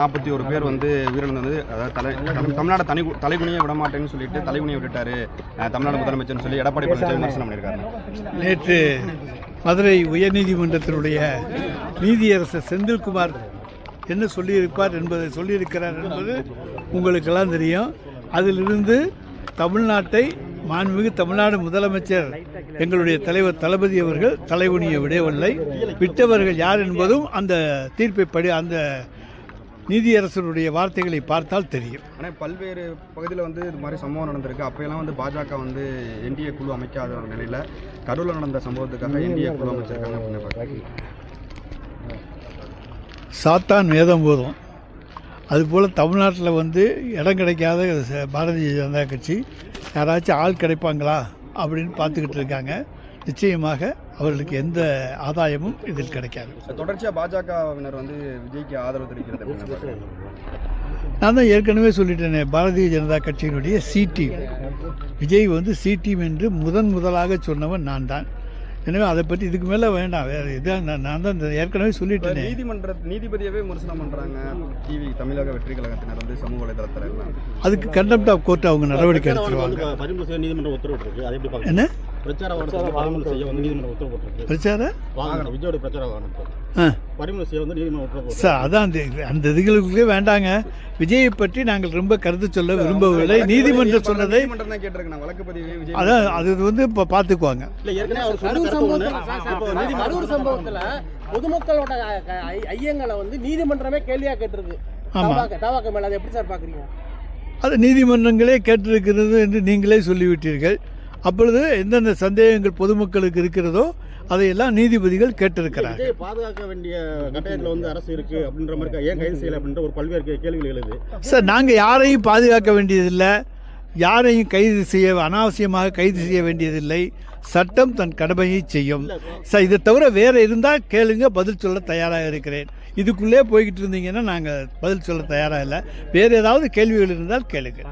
41 பேர் வந்து உயிரிழந்தது. அதாவது தமிழ்நாடு தலைகுனியை விடமாட்டேன்னு சொல்லிட்டு தலைகுனியை விட்டுட்டாரு தமிழ்நாடு முதலமைச்சர்னு சொல்லி எடப்பாடி பழனிசாமி விமர்சனம் பண்ணியிருக்காரு. நேற்று மதுரை உயர்நீதிமன்றத்தினுடைய நீதியரசர் செந்தில்குமார் என்ன சொல்லியிருக்கிறார் என்பது உங்களுக்கெல்லாம் தெரியும். அதிலிருந்து தமிழ்நாட்டை மாண்புமிகு தமிழ்நாடு முதலமைச்சர் எங்களுடைய தலைவர் தளபதி அவர்கள் தலைகுனியை விடவில்லை. விட்டவர்கள் யார் என்பதும் அந்த தீர்ப்பைப்படி அந்த நீதியரசருடைய வார்த்தைகளை பார்த்தால் தெரியும். ஆனால் பல்வேறு பகுதியில் வந்து இது மாதிரி சம்பவம் நடந்திருக்கு. அப்போயெல்லாம் வந்து பாஜக வந்து என்டிஏ குழு அமைக்காத ஒரு நிலையில் கரூரில் நடந்த சம்பவத்துக்காக என்டிஏ குழு அமைச்சிருக்காங்க அப்படின்னு சாத்தான் வேதம் போதும். அதுபோல் தமிழ்நாட்டில் வந்து இடம் கிடைக்காத பாரதிய ஜனதா கட்சி யாராச்சும் ஆள் கிடைப்பாங்களா அப்படின்னு பார்த்துக்கிட்டு இருக்காங்க. நிச்சயமாக அவர்களுக்கு எந்த ஆதாயமும் இதில் கிடைக்காது. தொடர்ச்சியாக பாஜகவினர் வந்து விஜய்க்கு ஆதரவு தெரிவிக்கிறது. நான் தான் ஏற்கனவே சொல்லிட்டேனே, பாரதிய ஜனதா கட்சியினுடைய சி டீம், விஜய் வந்து சி டீம் என்று முதலாக சொன்னவன் நான் தான். எனவே அதை பற்றி இதுக்கு மேலே வேண்டாம். வேறு இதான் நான் தான் ஏற்கனவே சொல்லிட்டேன். நீதிபதியவே விமர்சனம் பண்ணுறாங்க டிவி தமிழக வெற்றி கழகத்தினர் வந்து சமூக வலைதளத்தில். அதுக்கு கண்டெம்ட் ஆஃப் கோர்ட் அவங்க நடவடிக்கை எடுத்துருவாங்க. நீதிமன்ற உத்தரவு போட்டிருக்கு. அது எப்படி என்ன பிரச்சார பறிமுதல் செய்ய வந்து நீதிமன்ற உத்தரவு போட்டிருக்கு. பிரச்சார விஜயோட பிரச்சார பறிமுதல் செய்ய வந்து நீதிமன்ற உத்தரவு சார், அதான் அந்த இதுகளுக்குள்ளே வேண்டாங்க. விஜயை பற்றி நாங்கள் ரொம்ப கருத்து சொல்ல விரும்பவில்லை. நீதிமன்றம் சொன்னதை அதான் அது வந்து இப்போ பார்த்துக்குவாங்க. பொதுமக்களோட ஐயங்களை வந்து நீதிமன்றமே கேள்வியா கேட்டிருக்கு. மேல அதை எப்படி சார் பாக்குறீங்க? அது நீதிமன்றங்களே கேட்டிருக்கிறது என்று நீங்களே சொல்லிவிட்டீர்கள். அப்பொழுது எந்தெந்த சந்தேகங்கள் பொதுமக்களுக்கு இருக்கிறதோ அதையெல்லாம் நீதிபதிகள் கேட்டிருக்கிறார். பாதுகாக்க வேண்டிய கட்டாயத்தில் வந்து அரசு இருக்கு அப்படின்ற மாதிரி ஏன் கைது செய்யல அப்படின்ற ஒரு பல்வேறு கேள்விகள் எழுது. சார், நாங்கள் யாரையும் பாதுகாக்க வேண்டியதில்லை, யாரையும் அனாவசியமாக கைது செய்ய வேண்டியதில்லை. சட்டம் தன் கடமையை செய்யும். சார், இதை தவிர வேற இருந்தால் கேளுங்க, பதில் சொல்ல தயாராக இருக்கிறேன். இதுக்குள்ளே போய்கிட்டு இருந்தீங்கன்னா நாங்கள் பதில் சொல்ல தயாராக இல்லை. வேறு ஏதாவது கேள்விகள் இருந்தால் கேளுங்க.